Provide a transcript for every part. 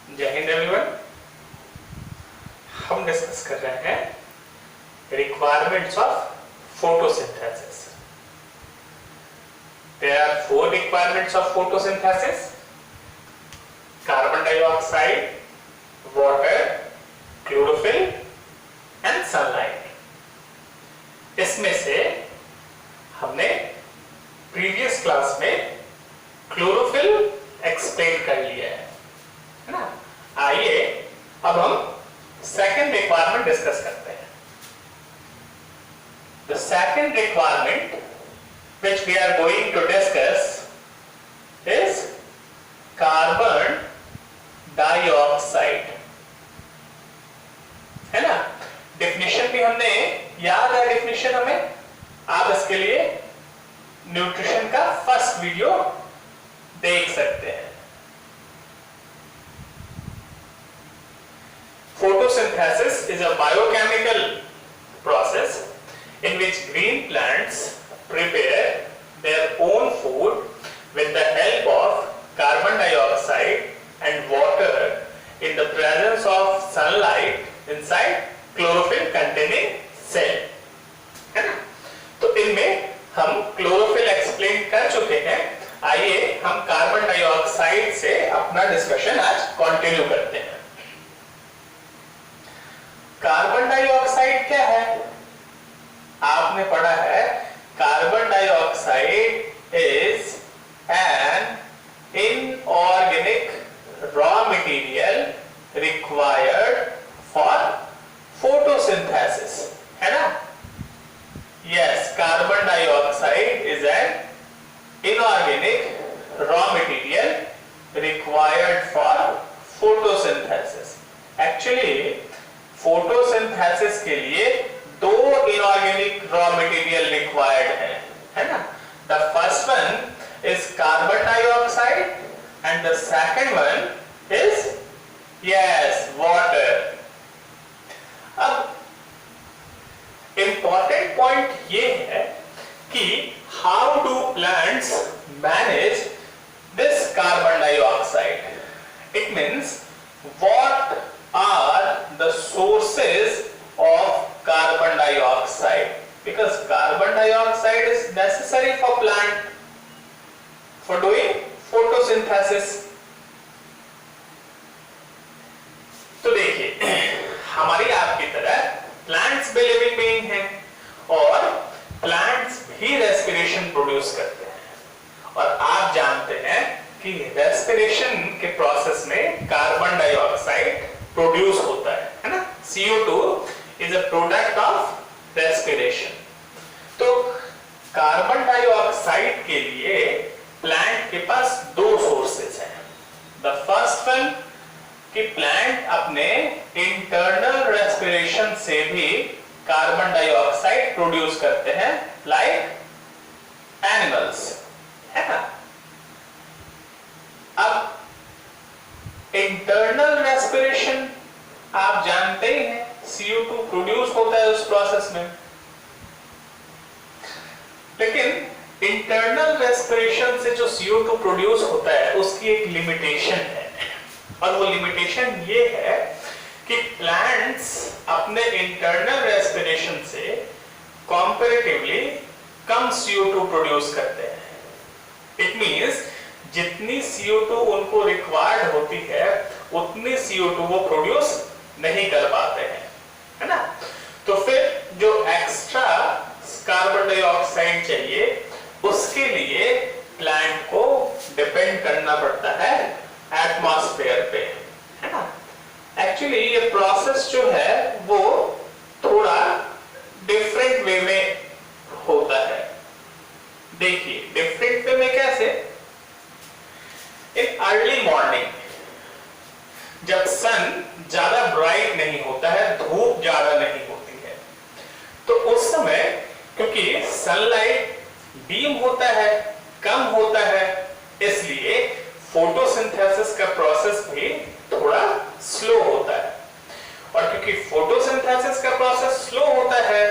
जय हिंद एवरीवन। हम डिस्कस कर रहे हैं requirements of photosynthesis. There are four requirements of photosynthesis: carbon dioxide, water, chlorophyll and sunlight. इसमें से हमने प्रीवियस क्लास में क्लोरोफिल एक्सप्लेन कर लिया है ना। आइए अब हम सेकंड रिक्वायरमेंट डिस्कस करते हैं। The second requirement which we are going to discuss is carbon dioxide, है ना। डेफिनेशन भी हमने याद है, डेफिनेशन हमें आप इसके लिए न्यूट्रिशन का फर्स्ट वीडियो देख सकते हैं। Photosynthesis is a biochemical process in which green plants prepare their own food with the help of carbon dioxide and water in the presence of sunlight inside chlorophyll containing cell, है ना। तो इनमें हम chlorophyll explain कर चुके हैं। आइए हम कार्बन डाइऑक्साइड से अपना डिस्कशन आज कंटिन्यू करते हैं। कार्बन डाइऑक्साइड क्या है? आपने पढ़ा है carbon dioxide is an inorganic raw material required for photosynthesis, है ना। Yes, carbon dioxide is an inorganic raw material required for photosynthesis. Actually, photosynthesis के लिए दो inorganic raw material required है ना। The first one is carbon dioxide and the second one is water. अब important point ये है कि how do plants manage this carbon dioxide? It means what are the sources of carbon dioxide? Because carbon dioxide is necessary for plant for doing photosynthesis. तो देखिए, हमारी आपकी तरह plants भी living being हैं और प्लांट्स भी रेस्पिरेशन प्रोड्यूस करते हैं। और आप जानते हैं कि रेस्पिरेशन के प्रोसेस में कार्बन डाइऑक्साइड प्रोड्यूस होता है ना। CO2 is a product of respiration. तो कार्बन डाइऑक्साइड के लिए प्लांट के पास दो सोर्सेज हैं। द फर्स्ट वन कि प्लांट अपने इंटरनल रेस्पिरेशन से भी कार्बन डाइऑक्साइड प्रोड्यूस करते हैं, लाइक एनिमल्स, है ना। अब इंटरनल रेस्पिरेशन आप जानते ही हैं, CO2 प्रोड्यूस होता है उस प्रोसेस में। लेकिन इंटरनल रेस्पिरेशन से जो CO2 प्रोड्यूस होता है उसकी एक लिमिटेशन है, और वो लिमिटेशन ये है कि प्लांट्स अपने इंटरनल रेस्पिरेशन से कंपैरेटिवली कम CO2 प्रोड्यूस करते हैं। इट मींस जितनी CO2 उनको रिक्वायर्ड होती है उतनी CO2 वो प्रोड्यूस नहीं कर पाते हैं, है ना। तो फिर जो एक्स्ट्रा कार्बन डाइऑक्साइड चाहिए उसके लिए प्लांट को डिपेंड करना पड़ता है एटमॉस्फेयर पे, है ना। एक्चुअली ये प्रोसेस जो है वो थोड़ा डिफरेंट वे में होता है। देखिए डिफरेंट वे में कैसे? इन अर्ली मॉर्निंग जब सन ज्यादा ब्राइट नहीं होता है, धूप ज्यादा नहीं होती है, तो उस समय क्योंकि सनलाइट बीम होता है, कम होता है, इसलिए फोटोसिंथेसिस का प्रोसेस भी थोड़ा स्लो होता है। और क्योंकि फोटोसिंथेसिस का प्रोसेस स्लो होता है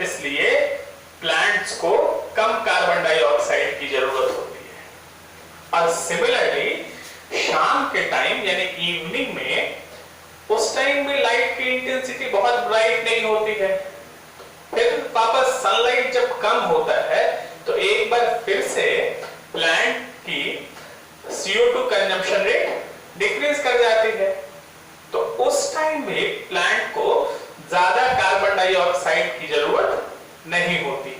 इसलिए प्लांट्स को कम कार्बन डाइऑक्साइड की जरूरत होती है। और सिमिलरली शाम के टाइम यानी इवनिंग में, उस टाइम भी लाइट की इंटेंसिटी बहुत ब्राइट नहीं होती है। फिर वापस सनलाइट जब कम होता है तो एक बार फिर से प्लांट की CO2 कंजम्पशन रेट डिक्रीज कर जाती है। तो उस टाइम भी प्लांट को ज्यादा कार्बन डाइऑक्साइड की जरूरत नहीं होती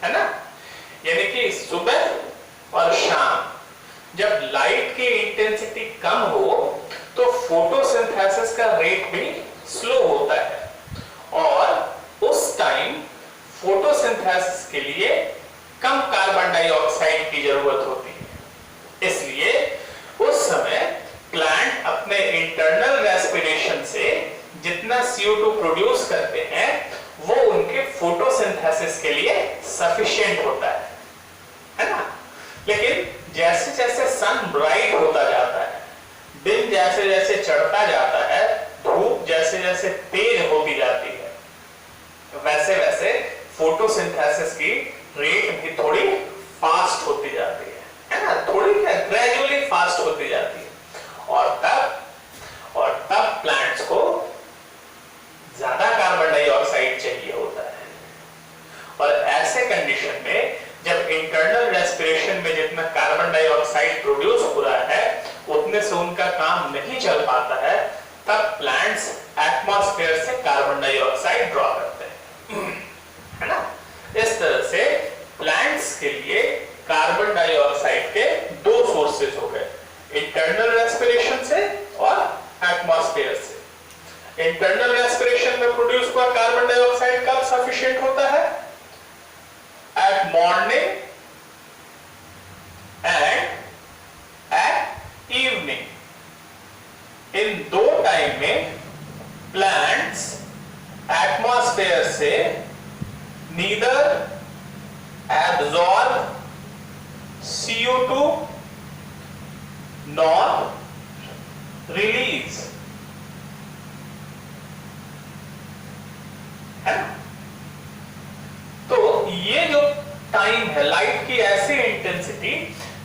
है ना। यानी कि सुबह और शाम जब लाइट की इंटेंसिटी कम हो तो फोटोसिंथेसिस का रेट भी स्लो होता है, और उस टाइम फोटोसिंथेसिस के लिए कम कार्बन डाइऑक्साइड की जरूरत होती है। इसलिए उस समय प्लांट अपने इंटरनल रेस्पिरेशन से जितना CO2 प्रोड्यूस करते हैं वो उनके फोटोसिंथेसिस के लिए सफिशिएंट होता है ना। लेकिन जैसे जैसे सन ब्राइट होता जाता है, दिन जैसे जैसे चढ़ता जाता है, धूप जैसे जैसे तेज होती जाती है, वैसे वैसे फोटोसिंथेसिस की रेट भी थोड़ी फास्ट होती जाती है ना, थोड़ी क्या ग्रेजुअली फास्ट होती जाती है। और तब प्लांट्स को ज्यादा कार्बन डाइऑक्साइड चाहिए होता है। और ऐसे कंडीशन में जब इंटरनल रेस्पिरेशन में जितना कार्बन डाइऑक्साइड प्रोड्यूस हो रहा है उतने से उनका काम नहीं चल पाता है, तब प्लांट्स एटमॉस्फेयर से कार्बन डाइऑक्साइड ड्रॉ करते हैं, है ना। इस तरह से प्लांट्स के लिए कार्बन डाइऑक्साइड के दो सोर्सेज हो गए, इंटरनल रेस्पिरेशन से और एटमॉस्फेयर से। इंटरनल रेस्पिरेशन में प्रोड्यूस हुआ कार्बन डाइऑक्साइड कब सफिशिएंट होता है? At morning and at evening. इन दो टाइम में प्लांट्स एटमॉस्फेयर से neither absorb CO2 nor release, है ना। तो ये जो टाइम है लाइट की ऐसी इंटेंसिटी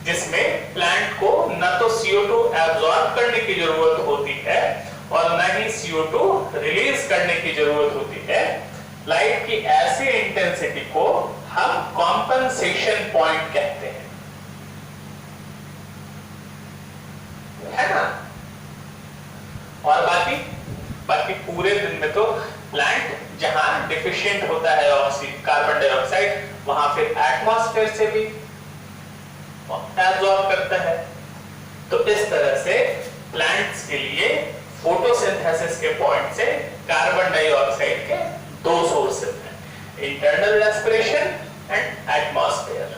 जिसमें प्लांट को न तो CO2 एब्जॉर्ब करने की जरूरत होती है और न ही CO2 रिलीज करने की जरूरत होती है, लाइट की ऐसी इंटेंसिटी को हम कॉम्पनसेशन पॉइंट कहते हैं, है ना। और बाकी पूरे दिन में तो प्लांट जहां डिफिशिएंट होता है ऑक्सीजन कार्बन डाइऑक्साइड, वहां फिर एटमॉस्फेयर से भी एब्जॉर्ब करता है। तो इस तरह से प्लांट्स के लिए फोटोसिंथेसिस के पॉइंट से कार्बन डाइऑक्साइड के दो सोर्सेज हैं, इंटरनल रेस्पिरेशन एंड एटमॉस्फेयर।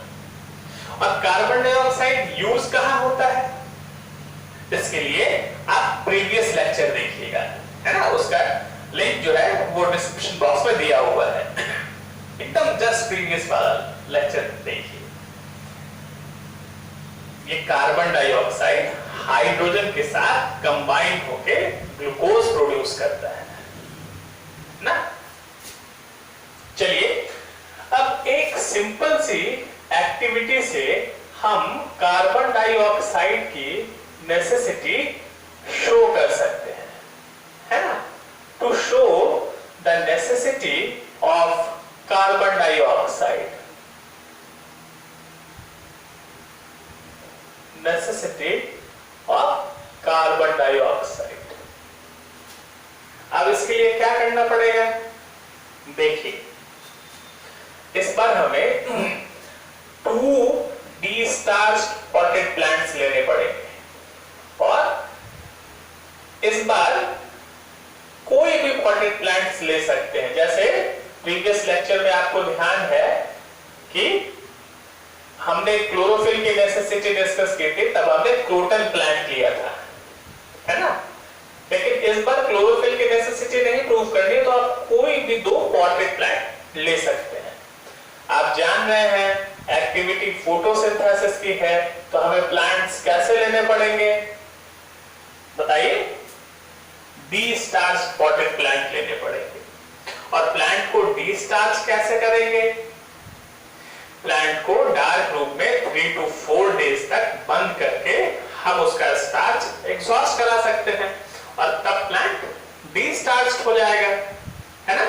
और कार्बन डाइऑक्साइड यूज कहां होता है, इसके लिए आप प्रीवियस लेक्चर देखिएगा, है ना। उसका लिंक जो है वो डिस्क्रिप्शन बॉक्स में दिया हुआ है, एकदम जस्ट प्रीवियस वाला लेक्चर देखिए। ये कार्बन डाइऑक्साइड हाइड्रोजन के साथ कंबाइन होके ग्लूकोज प्रोड्यूस करता है ना। चलिए अब एक सिंपल सी एक्टिविटी से हम कार्बन डाइऑक्साइड की नेसेसिटी शो कर सकते हैं, है ना। To show the necessity of carbon dioxide, necessity of carbon dioxide. अब इसके लिए क्या करना पड़ेगा, देखिए इस बार हमें 2 D-starched potted plants लेने पड़ेंगे, और इस बार कोई भी पॉटेड प्लांट्स ले सकते हैं। जैसे प्रीवियस लेक्चर में आपको ध्यान है कि हमने क्लोरोफिल की नेसेसिटी डिस्कस की थी, तब हमने क्रोटन प्लांट लिया था, है ना। लेकिन इस बार क्लोरोफिल की नेसेसिटी नहीं प्रूव करनी है, तो आप कोई भी 2 पॉटेड प्लांट ले सकते हैं। आप जान रहे हैं एक्टिविटी फोटोसिंथेसिस की है, तो हमें प्लांट्स कैसे लेने पड़ेंगे बताइए? D-starched potted प्लांट लेने पड़ेंगे। और प्लांट को D-starch कैसे करेंगे? प्लांट को डार्क रूम में 3 to 4 डेज तक बंद करके हम उसका स्टार्च एग्जॉस्ट करा सकते हैं और तब प्लांट डीस्टार्च्ड हो जाएगा, है ना।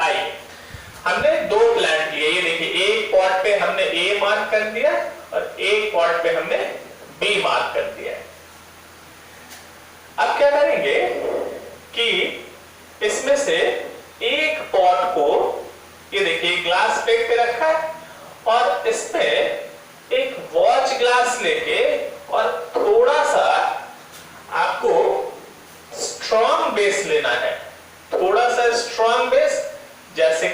आइए, हमने दो प्लांट लिए, ये देखिए एक पॉट पे हमने ए मार्क कर दिया और एक पॉट पे हमने बी मार्क कर दिया। अब क्या करेंगे कि इसमें से एक पॉट को, ये देखिए ग्लास प्लेट पे रखा है और इसमें एक वॉच ग्लास लेके और थोड़ा सा आपको स्ट्रॉन्ग बेस लेना है, थोड़ा सा स्ट्रॉन्ग बेस, जैसे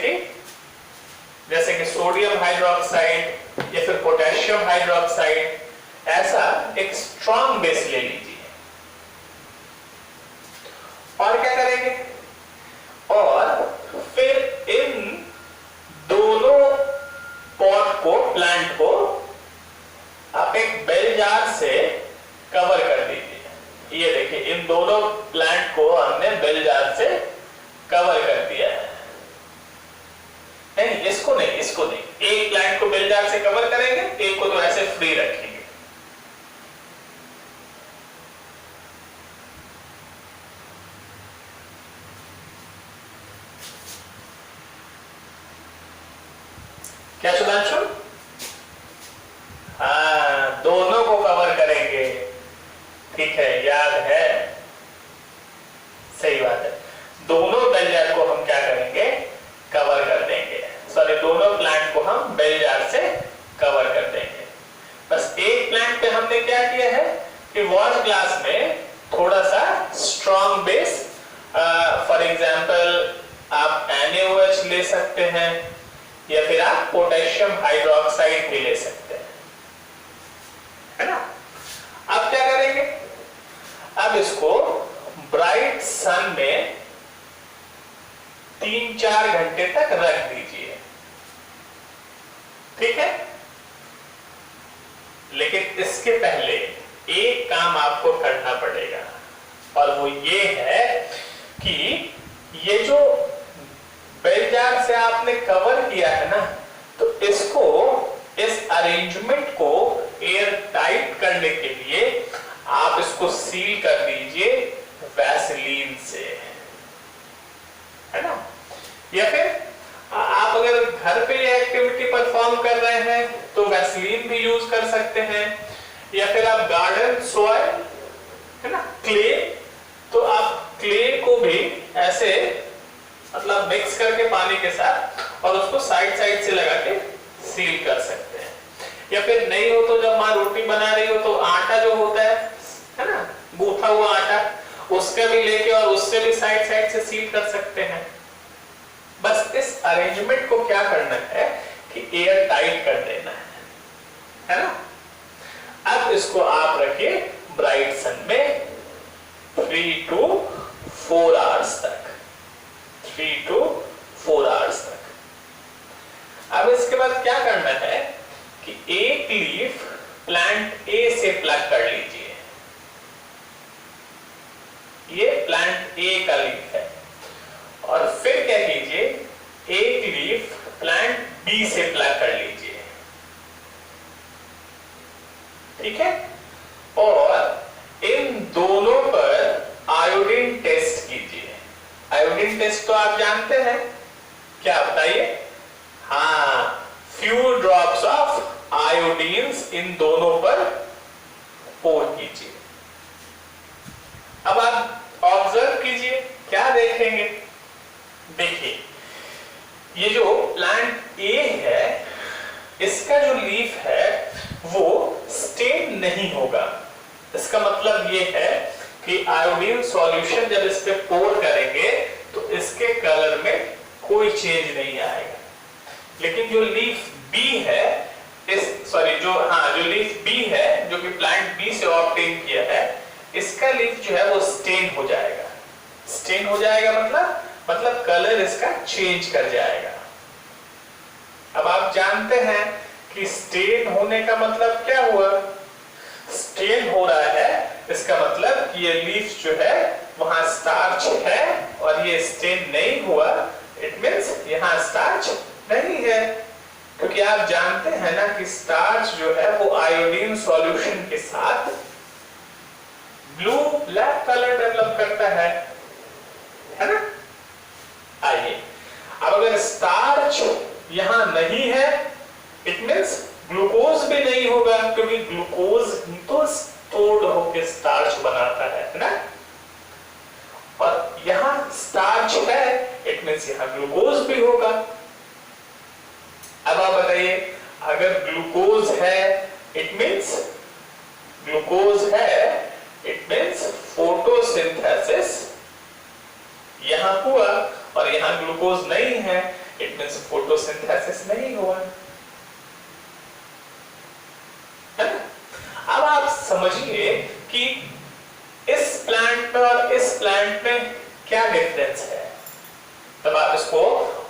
कि सोडियम हाइड्रोक्साइड या फिर पोटेशियम हाइड्रोक्साइड, ऐसा एक स्ट्रॉन्ग बेस ले लीजिए। और क्या करेंगे, और फिर इन दोनों पॉट को, प्लांट को आप एक बेल जार से कवर कर दीजिए। ये देखिए इन दोनों प्लांट को हमने बेल जार से कवर कर दिया है। नहीं, इसको नहीं, एक प्लांट को बेल जार से कवर करेंगे, एक को तो ऐसे फ्री रखेंगे। क्या सुधांशु? हाँ, दोनों को कवर करेंगे, ठीक है, याद है, सही बात है। दोनों बेल जार को हम क्या करेंगे, कवर कर देंगे। सॉरी, दोनों प्लांट को हम बेल जार से कवर कर देंगे। बस एक प्लांट पे हमने क्या किया है कि वॉच ग्लास में थोड़ा सा स्ट्रॉन्ग बेस, फॉर एग्जांपल आप NaOH ले सकते हैं या फिर आप पोटेशियम हाइड्रोक्साइड भी ले सकते हैं, है ना। अब क्या करेंगे, अब इसको ब्राइट सन में 3-4 घंटे तक रख दीजिए, ठीक है। लेकिन इसके पहले एक काम आपको करना पड़ेगा और वो ये है कि ये जो बेल जार से आपने कवर किया है ना, तो इसको, इस अरेंजमेंट को एयर टाइट करने के लिए आप इसको सील कर दीजिए वैसलीन से, है ना। या फिर आप अगर घर पे ये एक्टिविटी परफॉर्म कर रहे हैं तो वैसलीन भी यूज कर सकते हैं, या फिर आप गार्डन सॉइल, है ना, क्ले, तो आप क्ले को भी ऐसे मतलब मिक्स करके पानी के साथ और उसको साइड से लगा के सील कर सकते हैं। या फिर नहीं हो तो जब माँ रोटी बना रही हो तो आटा जो होता है ना, गूथा हुआ आटा, उसका भी लेके और उससे भी साइड से सील कर सकते हैं। बस इस अरेंजमेंट को क्या करना है कि एयर टाइट कर देना है ना। अब इसको आप रखिए ब्राइट सन में 3 to 4 आवर्स तक, 3 to 4 आवर्स तक। अब इसके बाद क्या करना है कि एक लीफ प्लांट ए से प्लग कर लीजिए, ये प्लांट ए का लीफ है, और फिर क्या कीजिए, एक लीफ प्लांट बी से प्लग कर लीजिए, ठीक है। और इन दोनों पर आयोडीन टेस्ट कीजिए। आयोडीन टेस्ट तो आप जानते हैं, क्या बताइए? हाँ, फ्यू ड्रॉप्स ऑफ आयोडीन्स इन दोनों पर पोर कीजिए। अब आप ऑब्जर्व कीजिए, क्या देखेंगे? देखिए, ये जो प्लांट ए है, इसका जो लीफ है वो स्टेन नहीं होगा। इसका मतलब ये है कि आयोडीन सॉल्यूशन जब इस पे पोर करेंगे तो इसके कलर में कोई चेंज नहीं आएगा। लेकिन जो लीफ बी है, जो लीफ बी है, जो कि प्लांट बी से ऑब्टेन किया है, इसका लीफ जो है वो स्टेन हो जाएगा। स्टेन हो जाएगा मतलब कलर इसका चेंज कर जाएगा। अब आप जानते हैं कि स्टेन होने का मतलब क्या हुआ? स्टेन हो रहा है, इसका मतलब कि ये लीफ जो है वहां स्टार्च है और ये स्टेन नहीं हुआ, इट मींस यहां स्टार्च नहीं है। क्योंकि आप जानते हैं ना कि स्टार्च जो है वो आयोडीन सॉल्यूशन के साथ ब्लू ब्लैक कलर डेवलप करता है ना। आइए, अब अगर स्टार्च यहां नहीं है, इट मींस ग्लूकोज भी नहीं होगा, क्योंकि ग्लूकोज ही तो स्टोर्ड होकर स्टार्च बनाता है ना। और यहां स्टार्च है, इट मींस यहां ग्लूकोज भी होगा। अब आप बताइए, अगर ग्लूकोज है इट मींस फोटोसिंथेसिस यहां हुआ, और यहां ग्लूकोज नहीं है, इट मींस फोटोसिंथेसिस नहीं हुआ, है ना। अब आप समझिए कि इस प्लांट में और इस प्लांट में क्या डिफरेंस है। तब आप इसको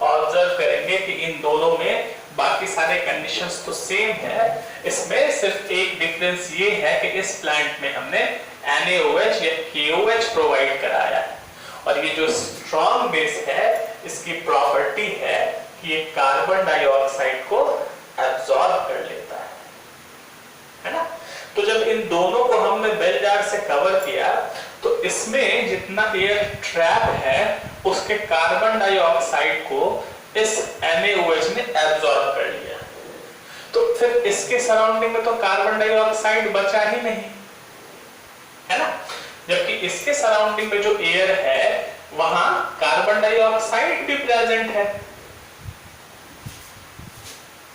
ऑब्जर्व करेंगे कि इन दोनों में बाकी सारे कंडीशंस तो सेम है, इसमें सिर्फ एक डिफरेंस ये है कि इस प्लांट में हमने NaOH या KOH प्रोवाइड कराया है, और ये जो स्ट्रॉन्ग बेस है इसकी प्रॉपर्टी है कि ये कार्बन डाइऑक्साइड को एब्जॉर्ब कर लेता है ना। तो जब इन दोनों को हमने बेल जार से कवर किया तो इसमें जितना एयर ट्रैप है उसके कार्बन डाइऑक्साइड को इस NaOH ने एब्जॉर्ब कर लिया, तो फिर इसके सराउंडिंग में तो कार्बन डाइऑक्साइड बचा ही नहीं, है ना। जबकि इसके सराउंडिंग में जो एयर है वहां कार्बन डाइऑक्साइड भी प्रेजेंट है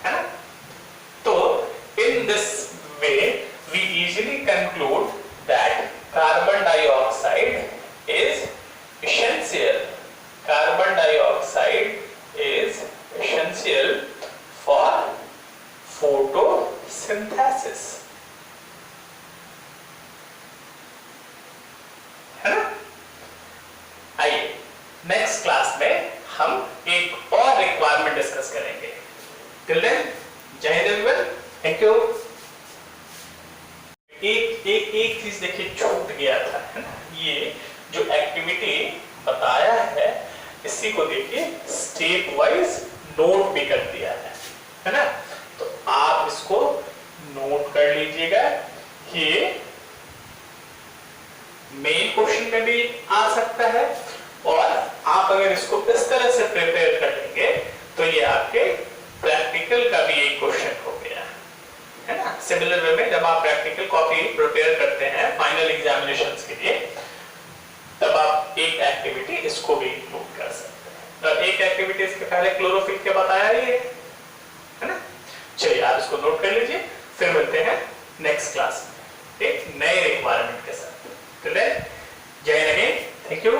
ना। तो in this way we easily conclude that carbon dioxide is essential. Carbon dioxide is essential for photosynthesis. है ना। आइए नेक्स्ट क्लास में हम एक और रिक्वायरमेंट डिस्कस करेंगे। टिल देन जय हिंद एवरीवन, थैंक यू। एक चीज देखिए छूट गया था, है ना। ये जो एक्टिविटी बताया है इसी को देखिए स्टेप वाइज नोट भी कर दिया है ना। तो आप इसको नोट कर लीजिएगा। ये मेन क्वेश्चन में भी आ सकता है, और आप अगर इसको इस तरह से प्रिपेयर कर लेंगे तो ये आपके प्रैक्टिकल का भी एक क्वेश्चन हो गया, है ना। सिमिलर वे में जब आप प्रैक्टिकल कॉपी प्रिपेयर करते हैं फाइनल एग्जामिनेशंस के लिए, तब आप एक एक्टिविटी इसको भी इंक्लूड कर सकते हैं। तो एक एक्टिविटी इसके पहले क्लोरोफिल के बताया ये, है ना। चलिए आप इसको नोट कर लीजिए, फिर मिलते हैं नेक्स्ट क्लास में एक नए रिक्वायरमेंट के साथ। जय हिंद, थैंक यू।